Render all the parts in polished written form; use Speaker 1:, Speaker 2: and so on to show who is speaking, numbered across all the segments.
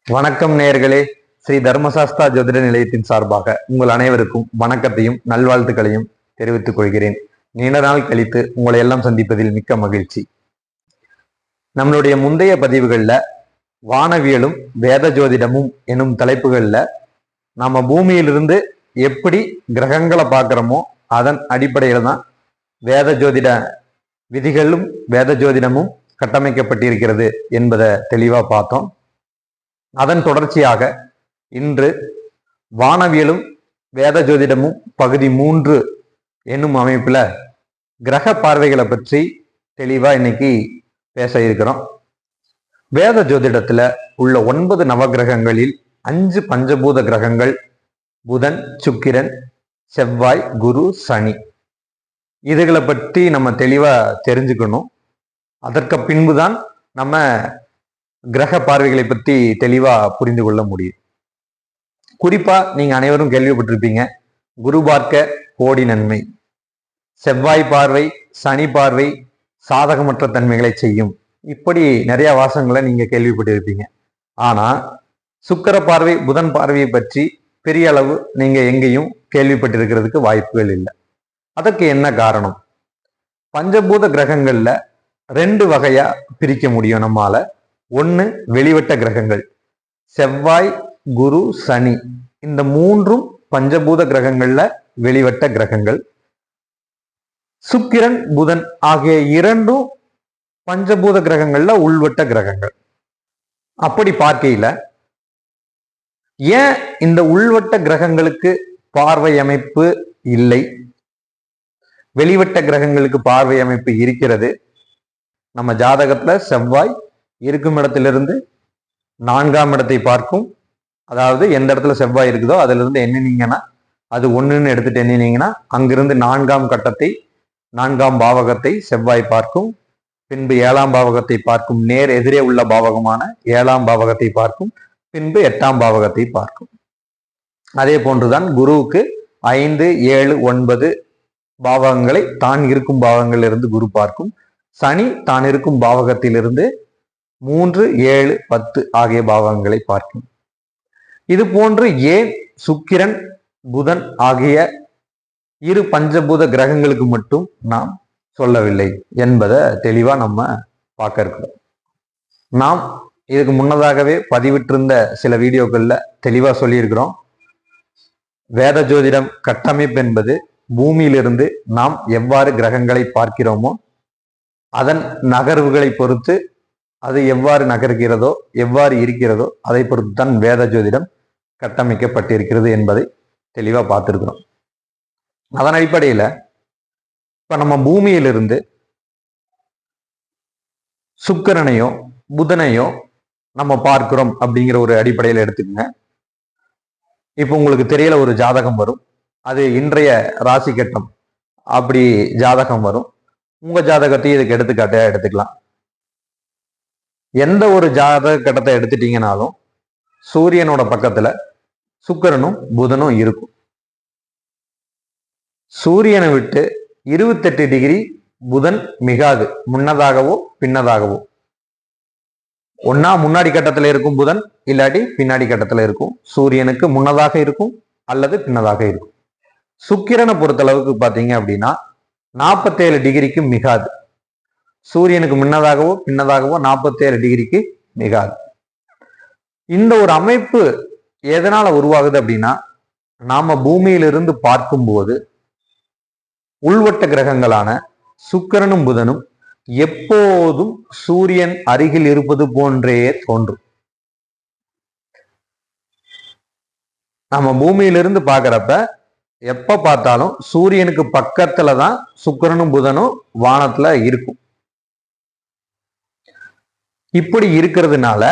Speaker 1: வணக்கம் நேயர்களே. ஸ்ரீ தர்மசாஸ்தா ஜோதிட நிலையத்தின் சார்பாக உங்கள் அனைவருக்கும் வணக்கத்தையும் நல்வாழ்த்துக்களையும் தெரிவித்துக் கொள்கிறேன். நீண்ட நாள் கழித்து உங்களை எல்லாம் சந்திப்பதில் மிக்க மகிழ்ச்சி. நம்மளுடைய முந்தைய பதிவுகள்ல வானவியலும் வேத ஜோதிடமும் எனும் தலைப்புகள்ல நாம பூமியிலிருந்து எப்படி கிரகங்களை பார்க்கிறோமோ அதன் அடிப்படையில தான் வேத ஜோதிட விதிகளும் வேத ஜோதிடமும் கட்டமைக்கப்பட்டிருக்கிறது என்பதை தெளிவா பார்த்தோம். அதன் தொடர்ச்சியாக இன்று வானவியலும் வேத ஜோதிடமும் பகுதி 3 என்னும் அமைப்புல கிரக பார்வைகளை பற்றி தெளிவா இன்னைக்கு பேச இருக்கிறோம். வேத ஜோதிடத்துல உள்ள 9 நவகிரகங்களில் 5 பஞ்சபூத கிரகங்கள் புதன், சுக்கிரன், செவ்வாய், குரு, சனி. இதுகளை பற்றி நம்ம தெளிவா தெரிஞ்சுக்கணும். அதற்கு பின்புதான் நம்ம கிரக பார்வைகளை பற்றி தெளிவா புரிந்து கொள்ள முடியும். குறிப்பா நீங்க அனைவரும் கேள்விப்பட்டிருப்பீங்க, குரு பார்க்க கோடி நன்மை, செவ்வாய் பார்வை, சனி பார்வை சாதகமற்ற தன்மைகளை செய்யும், இப்படி நிறைய வாசகங்களை நீங்க கேள்விப்பட்டிருப்பீங்க. ஆனா சுக்கிர பார்வை, புதன் பார்வையை பற்றி பெரிய அளவு நீங்க எங்கேயும் கேள்விப்பட்டிருக்கிறதுக்கு வாய்ப்புகள் இல்லை. அதற்கு என்ன காரணம்? பஞ்சபூத கிரகங்கள்ல 2 வகையா பிரிக்க முடியும் நம்மால. ஒன்று வெளிவட்ட கிரகங்கள், செவ்வாய், குரு, சனி. இந்த 3ம் பஞ்சபூத கிரகங்கள்ல வெளிவட்ட கிரகங்கள். சுக்கிரன், புதன் ஆகிய 2ம் பஞ்சபூத கிரகங்கள்ல உள்வட்ட கிரகங்கள். அப்படி பார்க்கையில ஏன் இந்த உள்வட்ட கிரகங்களுக்கு பார்வை அமைப்பு இல்லை, வெளிவட்ட கிரகங்களுக்கு பார்வை அமைப்பு இருக்கிறது? நம்ம ஜாதகத்துல செவ்வாய் இருக்கும் இடத்திலிருந்து 4ஆம் இடத்தை பார்க்கும். அதாவது எந்த இடத்துல செவ்வாய் இருக்குதோ அதுல இருந்து எண்ணினீங்கன்னா, அது 1ன்னு எடுத்துட்டு எண்ணினீங்கன்னா அங்கிருந்து 4ஆம் கட்டத்தை, 4ஆம் பாவகத்தை செவ்வாய் பார்க்கும். பின்பு 7ஆம் பாவகத்தை பார்க்கும். நேர் எதிரே உள்ள பாவகமான 7ஆம் பாவகத்தை பார்க்கும். பின்பு 8ஆம் பாவகத்தை பார்க்கும். அதே போன்றுதான் குருவுக்கு 5, 7, 9 பாவகங்களை தான் இருக்கும் பாவங்களிலிருந்து குரு பார்க்கும். சனி தான் இருக்கும் பாவகத்திலிருந்து 3, 7, 10 ஆகிய பாவகங்களை பார்க்கும். இது போன்று ஏன் சுக்கிரன், புதன் ஆகிய 2 பஞ்சபூத கிரகங்களுக்கு மட்டும் நாம் சொல்லவில்லை என்பதை தெளிவா நம்ம பார்க்க இருக்கிறோம். நாம் இதுக்கு முன்னதாகவே பதிவிட்டிருந்த சில வீடியோக்கள்ல தெளிவா சொல்லியிருக்கிறோம். வேத ஜோதிடம் கட்டமைப்பு என்பது பூமியிலிருந்து நாம் எவ்வாறு கிரகங்களை பார்க்கிறோமோ அதன் நகர்வுகளை பொறுத்து, அது எவ்வாறு நகர்கிறதோ எவ்வாறு இருக்கிறதோ அதை பொறுத்து தான் வேத ஜோதிடம் கட்டமைக்கப்பட்டிருக்கிறது என்பதை தெளிவா பார்த்திருக்கிறோம். அதன் அடிப்படையில இப்ப நம்ம பூமியிலிருந்து சுக்கிரனையோ புதனையோ நம்ம பார்க்கிறோம் அப்படிங்கிற ஒரு அடிப்படையில் எடுத்துக்கங்க. இப்ப உங்களுக்கு தெரியல ஒரு ஜாதகம் வரும், அது இன்றைய ராசி கட்டம் அப்படி ஜாதகம் வரும். உங்க ஜாதகத்தையும் இதுக்கு எடுத்துக்காட்டையா எடுத்துக்கலாம். எந்த ஒரு ஜாதக கட்டத்தை எடுத்துட்டீங்கனாலும் சூரியனோட பக்கத்துல சுக்கிரனும் புதனும் இருக்கும். சூரியனை விட்டு 28 டிகிரி புதன் மிகாது, முன்னதாகவோ பின்னதாகவோ. ஒன்னா முன்னாடி கட்டத்துல இருக்கும் புதன், இல்லாட்டி பின்னாடி கட்டத்துல இருக்கும். சூரியனுக்கு முன்னதாக இருக்கும் அல்லது பின்னதாக இருக்கும். சுக்கிரனை பொறுத்தளவுக்கு பாத்தீங்க அப்படின்னா 47 டிகிரிக்கு மிகாது. சூரியனுக்கு முன்னதாகவோ பின்னதாகவோ 47 டிகிரிக்கு மிகாது. இந்த ஒரு அமைப்பு எதனால உருவாகுது அப்படின்னா, நாம பூமியிலிருந்து பார்க்கும்போது உள்வட்ட கிரகங்களான சுக்கிரனும் புதனும் எப்போதும் சூரியன் அருகில் இருப்பது போன்றே தோன்றும். நம்ம பூமியிலிருந்து பார்க்கிறப்ப எப்ப பார்த்தாலும் சூரியனுக்கு பக்கத்துலதான் சுக்கிரனும் புதனும் வானத்துல இருக்கும். இப்படி இருக்கிறதுனால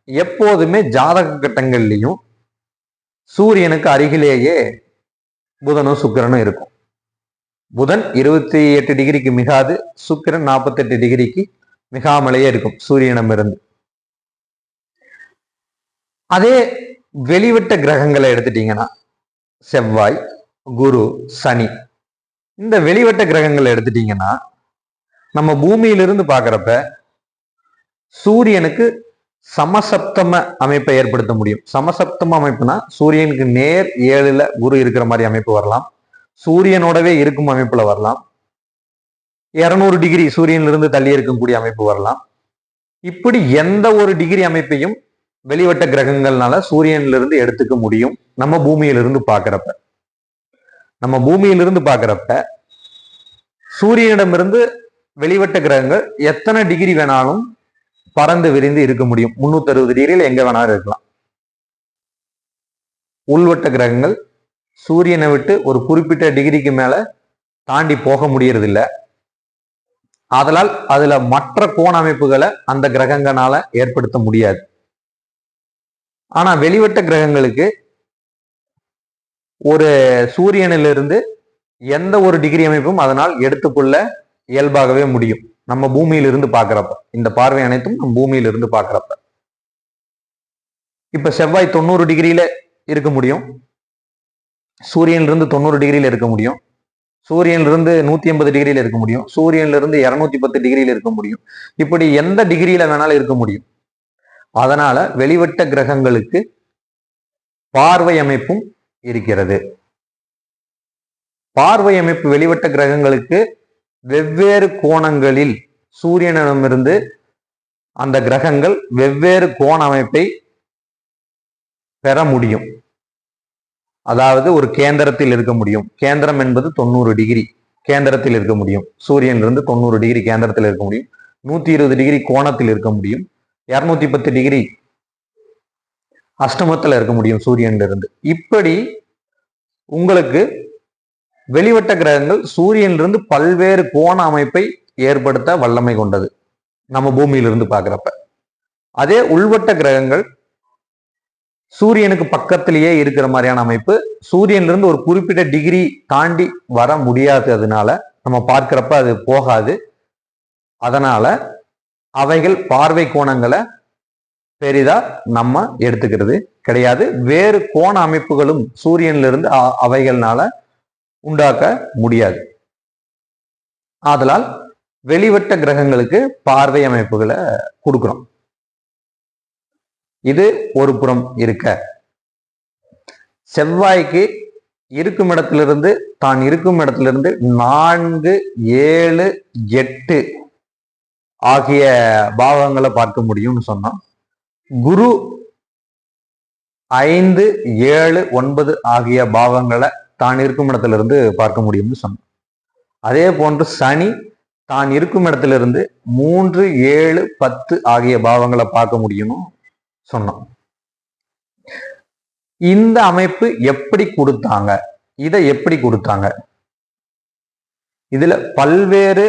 Speaker 1: எப்போதுமே ஜாதக கட்டங்கள்லையும் சூரியனுக்கு அருகிலேயே புதனும் சுக்கிரனும் இருக்கும். புதன் 28 டிகிரிக்கு மிகாது, சுக்கிரன் 48 டிகிரிக்கு மிகாமலேயே இருக்கும் சூரியனிடமிருந்து. அதே வெளிவட்ட கிரகங்களை எடுத்துட்டீங்கன்னா செவ்வாய், குரு, சனி, இந்த வெளிவட்ட கிரகங்களை எடுத்துட்டீங்கன்னா நம்ம பூமியிலிருந்து பார்க்கிறப்ப சூரியனுக்கு சமசப்தம அமைப்பை ஏற்படுத்த முடியும். சமசப்தம அமைப்புனா சூரியனுக்கு நேர் 7ல குரு இருக்கிற மாதிரி அமைப்பு வரலாம், சூரியனோடவே இருக்கும் அமைப்புல வரலாம், 200 டிகிரி சூரியனிலிருந்து தள்ளி இருக்கக்கூடிய அமைப்பு வரலாம். இப்படி எந்த ஒரு டிகிரி அமைப்பையும் வெளிவட்ட கிரகங்கள்னால சூரியனிலிருந்து எடுத்துக்க முடியும். நம்ம பூமியிலிருந்து பார்க்கிறப்ப சூரியனிடமிருந்து வெளிவட்ட கிரகங்கள் எத்தனை டிகிரி வேணாலும் பறந்து விரிந்து இருக்க முடியும். 360 டிகிரியில் எங்க வேணாலும் இருக்கலாம். உள்வட்ட கிரகங்கள் சூரியனை விட்டு ஒரு குறிப்பிட்ட டிகிரிக்கு மேல தாண்டி போக முடியறது இல்லை. அதனால் அதுல மற்ற கோண அமைப்புகளை அந்த கிரகங்களால ஏற்படுத்த முடியாது. ஆனா வெளிவட்ட கிரகங்களுக்கு ஒரு சூரியனிலிருந்து எந்த ஒரு டிகிரி அமைப்பும் அதனால் எடுத்துக்கொள்ள இயல்பாகவே முடியும். நம்ம பூமியிலிருந்து பார்க்கிறப்ப இந்த பார்வை அனைத்தும் நம்ம பூமியிலிருந்து பார்க்கிறப்ப இப்ப செவ்வாய் 90 டிகிரியில இருக்க முடியும், சூரியனிலிருந்து 90 டிகிரியில இருக்க முடியும், சூரியனிலிருந்து 180 டிகிரியில இருக்க முடியும், சூரியனிலிருந்து 210 டிகிரியில இருக்க முடியும். இப்படி எந்த டிகிரியில வேணாலும் இருக்க முடியும். அதனால வெளிவட்ட கிரகங்களுக்கு பார்வை அமைப்பும் இருக்கிறது. பார்வை அமைப்பு வெளிவட்ட கிரகங்களுக்கு வெவ்வேறு கோணங்களில் சூரியனிடமிருந்து அந்த கிரகங்கள் வெவ்வேறு கோண அமைப்பை பெற முடியும். அதாவது ஒரு கேந்திரத்தில் இருக்க முடியும். கேந்திரம் என்பது 90 டிகிரி கேந்திரத்தில் இருக்க முடியும். சூரியனிலிருந்து 90 டிகிரி கேந்திரத்தில் இருக்க முடியும். 120 டிகிரி கோணத்தில் இருக்க முடியும். 210 டிகிரி அஷ்டமத்தில் இருக்க முடியும் சூரியனிலிருந்து. இப்படி உங்களுக்கு வெளிவட்ட கிரகங்கள் சூரியனிலிருந்து பல்வேறு கோண அமைப்பை ஏற்படுத்த வல்லமை கொண்டது நம்ம பூமியிலிருந்து பார்க்கிறப்ப. அதே உள்வட்ட கிரகங்கள் சூரியனுக்கு பக்கத்திலேயே இருக்கிற மாதிரியான அமைப்பு, சூரியனிலிருந்து ஒரு குறிப்பிட்ட டிகிரி தாண்டி வர முடியாததுனால நம்ம பார்க்கிறப்ப அது போகாது. அதனால அவைகள் பார்வை கோணங்களை பெரிதா நம்ம எடுத்துக்கிறது கிடையாது. வேறு கோண அமைப்புகளும் சூரியனிலிருந்து அவைகள்னால உண்டாக்க முடியாது. ஆதலால் வெளிவட்ட கிரகங்களுக்கு பார்வை அமைப்புகளை கொடுக்கிறோம். இது ஒரு புறம் இருக்க, செவ்வாய்க்கு இருக்கும் இடத்திலிருந்து தான் இருக்கும் இடத்திலிருந்து 4, 7, 8 ஆகிய பாவங்களை பார்க்க முடியும்னு சொன்னோம். குரு 5, 7, 9 ஆகிய பாவங்களை தான் இருக்கும் இடத்திலிருந்து பார்க்க முடியும்னு சொன்னோம். அதே போன்று சனி தான் இருக்கும் இடத்திலிருந்து 3, 7, 10 ஆகிய பாவங்களை பார்க்க முடியும்னு சொன்னோம். இந்த அமைப்பு எப்படி கொடுத்தாங்க, இதை எப்படி கொடுத்தாங்க, இதுல பல்வேறு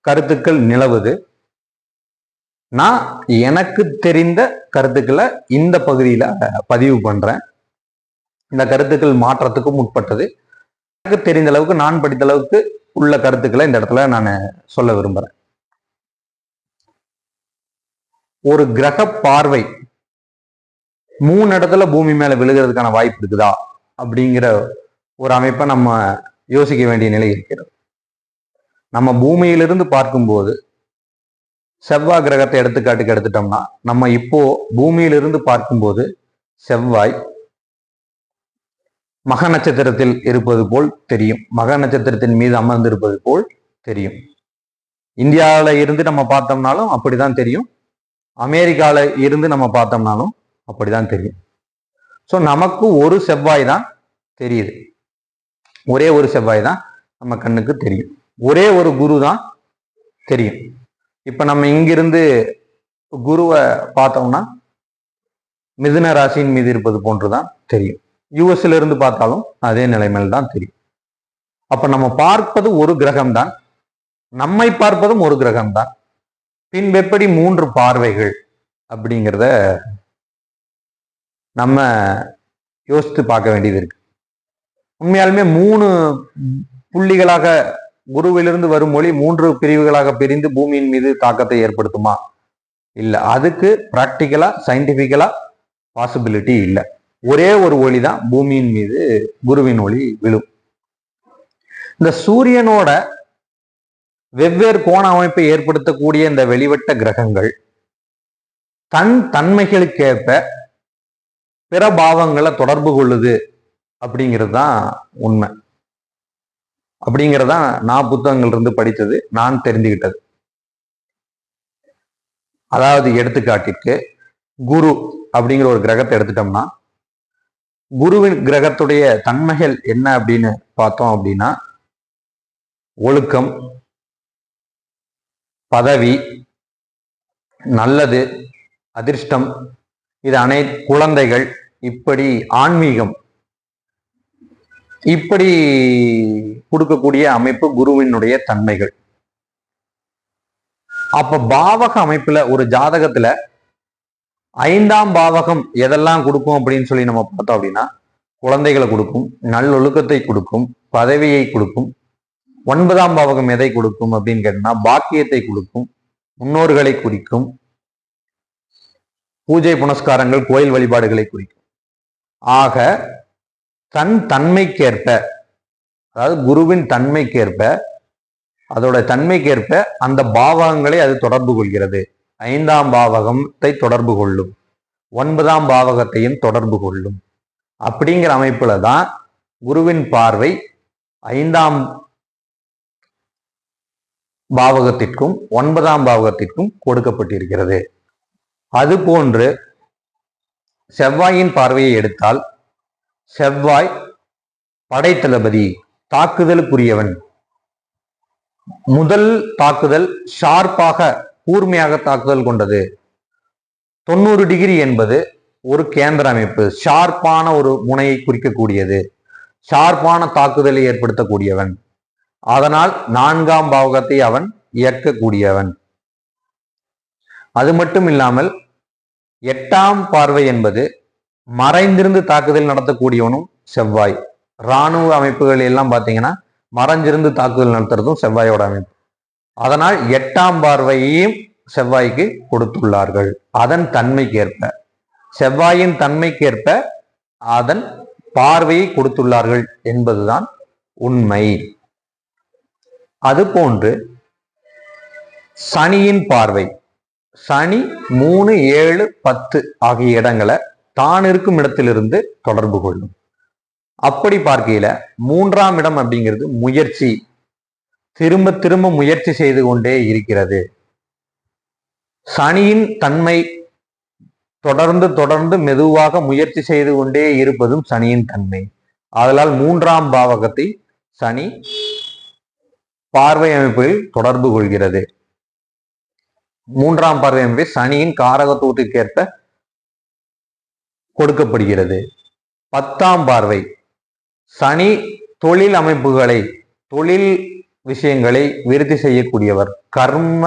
Speaker 1: கருத்துக்கள் நிலவுது. நான் எனக்கு தெரிந்த கருத்துக்களை இந்த பகுதியில பதிவு பண்றேன். இந்த கருத்துக்கள் மாற்றத்துக்கும் உட்பட்டது. எனக்கு தெரிந்த அளவுக்கு, நான் படித்த அளவுக்கு உள்ள கருத்துக்களை இந்த இடத்துல நான் சொல்ல விரும்புறேன். ஒரு கிரக பார்வை 3 இடத்துல பூமி மேல விழுகிறதுக்கான வாய்ப்பு இருக்குதா அப்படிங்கிற ஒரு அமைப்பை நம்ம யோசிக்க வேண்டிய நிலை இருக்கிறது. நம்ம பூமியிலிருந்து பார்க்கும்போது செவ்வாய் கிரகத்தை எடுத்துக்காட்டுக்கு எடுத்துட்டோம்னா, நம்ம இப்போ பூமியிலிருந்து பார்க்கும்போது செவ்வாய் மக நட்சத்திரத்தில் இருப்பது போல் தெரியும். மக நட்சத்திரத்தின் மீது அமர்ந்திருப்பது போல் தெரியும். இந்தியாவில இருந்து நம்ம பார்த்தோம்னாலும் அப்படிதான் தெரியும். அமெரிக்கால இருந்து நம்ம பார்த்தோம்னாலும் அப்படிதான் தெரியும். ஸோ நமக்கு ஒரு செவ்வாய் தான் தெரியுது. ஒரே ஒரு செவ்வாய் தான் நம்ம கண்ணுக்கு தெரியும். ஒரே ஒரு குரு தான் தெரியும். இப்ப நம்ம இங்கிருந்து குருவை பார்த்தோம்னா மிதுன ராசியின் மீது இருப்பது போன்றுதான் தெரியும். யூஎஸ்ல இருந்து பார்த்தாலும் அதே நிலைமையில் தான் தெரியும். அப்ப நம்ம பார்ப்பது ஒரு கிரகம் தான், நம்மை பார்ப்பதும் ஒரு கிரகம் தான். பின்பெப்படி 3 பார்வைகள் அப்படிங்கிறத நம்ம யோசித்து பார்க்க வேண்டியது இருக்கு. உண்மையாலுமே 3 புள்ளிகளாக குருவிலிருந்து வரும் ஒளி 3 பிரிவுகளாக பிரிந்து பூமியின் மீது தாக்கத்தை ஏற்படுத்துமா? இல்லை. அதுக்கு பிராக்டிக்கலா சயின்டிபிக்கலா பாசிபிலிட்டி இல்லை. ஒரே ஒரு ஒளி தான் பூமியின் மீது குருவின் ஒளி விழும். இந்த சூரியனோட வெவ்வேறு கோண அமைப்பை ஏற்படுத்தக்கூடிய இந்த வெளிவட்ட கிரகங்கள் தன் தன்மைகளுக்கேற்ப பிற பாவங்களை தொடர்பு கொள்ளுது அப்படிங்கிறது தான் உண்மை. அப்படிங்கிறதான் நான் புத்தகங்கள் இருந்து படித்தது, நான் தெரிஞ்சுக்கிட்டது. அதாவது எடுத்துக்காட்டிற்கு குரு அப்படிங்கிற ஒரு கிரகத்தை எடுத்துட்டோம்னா, குருவின் கிரகத்துடைய தன்மைகள் என்ன அப்படின்னு பார்த்தோம் அப்படின்னா, ஒழுக்கம், பதவி, நல்லது, அதிர்ஷ்டம், இது குழந்தைகள், இப்படி ஆன்மீகம், இப்படி கொடுக்கக்கூடிய அமைப்பு குருவினுடைய தன்மைகள். அப்ப பாவக அமைப்புல ஒரு ஜாதகத்துல 5ஆம் பாவகம் எதெல்லாம் கொடுக்கும் அப்படின்னு சொல்லி நம்ம பார்த்தோம் அப்படின்னா, குழந்தைகளை கொடுக்கும், நல்லொழுக்கத்தை கொடுக்கும், பதவியை கொடுக்கும். 9ஆம் பாவகம் எதை கொடுக்கும் அப்படின்னு கேட்டோம்னா, பாக்கியத்தை கொடுக்கும், முன்னோர்களை குறிக்கும், பூஜை புனஸ்காரங்கள், கோயில் வழிபாடுகளை குறிக்கும். ஆக தன் தன்மைக்கேற்ப, அதாவது குருவின் தன்மைக்கேற்ப, அதோட தன்மைக்கேற்ப அந்த பாவகங்களை அது தொடர்பு கொள்கிறது. 5ஆம் பாவகத்தை தொடர்பு கொள்ளும், 9ஆம் பாவகத்தையும் தொடர்பு கொள்ளும். அப்படிங்கிற அமைப்புல தான் குருவின் பார்வை 5ஆம் பாவகத்திற்கும் 9ஆம் பாவகத்திற்கும் கொடுக்கப்பட்டிருக்கிறது. அதுபோன்று செவ்வாயின் பார்வையை எடுத்தால், செவ்வாய் படைத்தளபதி, தாக்குதலுக்குரியவன். முதல் தாக்குதல் ஷார்ப்பாக, கூர்மையாக தாக்குதல் கொண்டது. 90 டிகிரி என்பது ஒரு கேந்திர அமைப்பு, ஷார்ப்பான ஒரு முனையை குறிக்கக்கூடியது, ஷார்ப்பான தாக்குதலை ஏற்படுத்தக்கூடியவன். அதனால் 4ஆம் பாவகத்தை அவன் இயக்கக்கூடியவன். அது மட்டும் இல்லாமல் 8ஆம் பார்வை என்பது மறைந்திருந்து தாக்குதல் நடத்தக்கூடியவனும் செவ்வாய். இராணுவ அமைப்புகள் எல்லாம் பார்த்தீங்கன்னா மறைஞ்சிருந்து தாக்குதல் நடத்துறதும் செவ்வாயோட அமைப்பு. அதனால் 8ஆம் பார்வையையும் செவ்வாய்க்கு கொடுத்துள்ளார்கள். அதன் தன்மைக்கேற்ப, செவ்வாயின் தன்மைக்கேற்ப அதன் பார்வையை கொடுத்துள்ளார்கள் என்பதுதான் உண்மை. அதுபோன்று சனியின் பார்வை, சனி 3, 7, 10 ஆகிய இடங்களை தான் இருக்கும் இடத்திலிருந்து தொடர்பு கொள்ளும். அப்படி பார்க்கையில 3ஆம் இடம் அப்படிங்கிறது முயற்சி, திரும்ப திரும்ப முயற்சி செய்து கொண்டே இருக்கிறது. சனியின் தன்மை தொடர்ந்து தொடர்ந்து மெதுவாக முயற்சி செய்து கொண்டே இருப்பதும் சனியின் தன்மை. அதனால் 3ஆம் பாவகத்தை சனி பார்வை அமைப்பில் தொடர்பு கொள்கிறது. 3ஆம் பார்வை அமைப்பை சனியின் காரகத்துவத்திற்கேற்ப கொடுக்கப்படுகிறது. 10ஆம் பார்வை சனி தொழில் அமைப்புகளை, தொழில் விஷயங்களை விருத்தி செய்யக்கூடியவர், கர்ம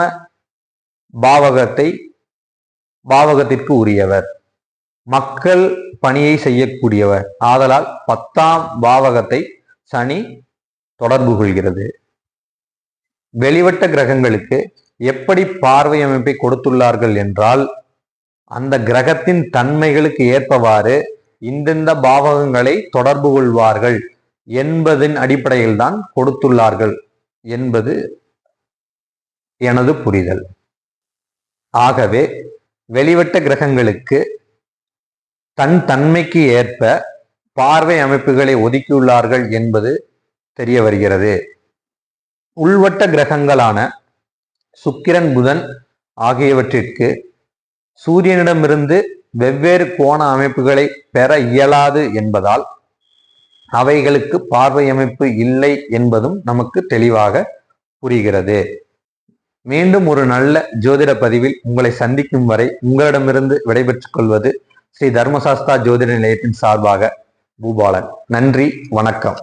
Speaker 1: பாவகத்திற்கு உரியவர், மக்கள் பணியை செய்யக்கூடியவர். ஆதலால் 10ஆம் பாவகத்தை சனி தொடர்பு கொள்கிறது. வெளிவட்ட கிரகங்களுக்கு எப்படி பார்வை அமைப்பை கொடுத்துள்ளார்கள் என்றால், அந்த கிரகத்தின் தன்மைகளுக்கு ஏற்பவாறு இந்தந்த பாவகங்களை தொடர்பு கொள்வார்கள் என்பதன் அடிப்படையில் தான் கொடுத்துள்ளார்கள் என்பது எனது புரிதல். ஆகவே வெளிவட்ட கிரகங்களுக்கு தன் தன்மைக்கு ஏற்ப பார்வை அமைப்புகளை ஒதுக்கியுள்ளார்கள் என்பது தெரிய வருகிறது. உள்வட்ட கிரகங்களான சுக்கிரன், புதன் ஆகியவற்றிற்கு சூரியனிடமிருந்து வெவ்வேறு கோண அமைப்புகளை பெற இயலாது என்பதால் அவைகளுக்கு பார்வை அமைப்பு இல்லை என்பதும் நமக்கு தெளிவாக புரிகிறது. மீண்டும் ஒரு நல்ல ஜோதிட பதிவில் உங்களை சந்திக்கும் வரை உங்களிடமிருந்து விடைபெற்றுக் கொள்வது ஸ்ரீ தர்மசாஸ்தா ஜோதிட நிலையத்தின் சார்பாக பூபாலன். நன்றி, வணக்கம்.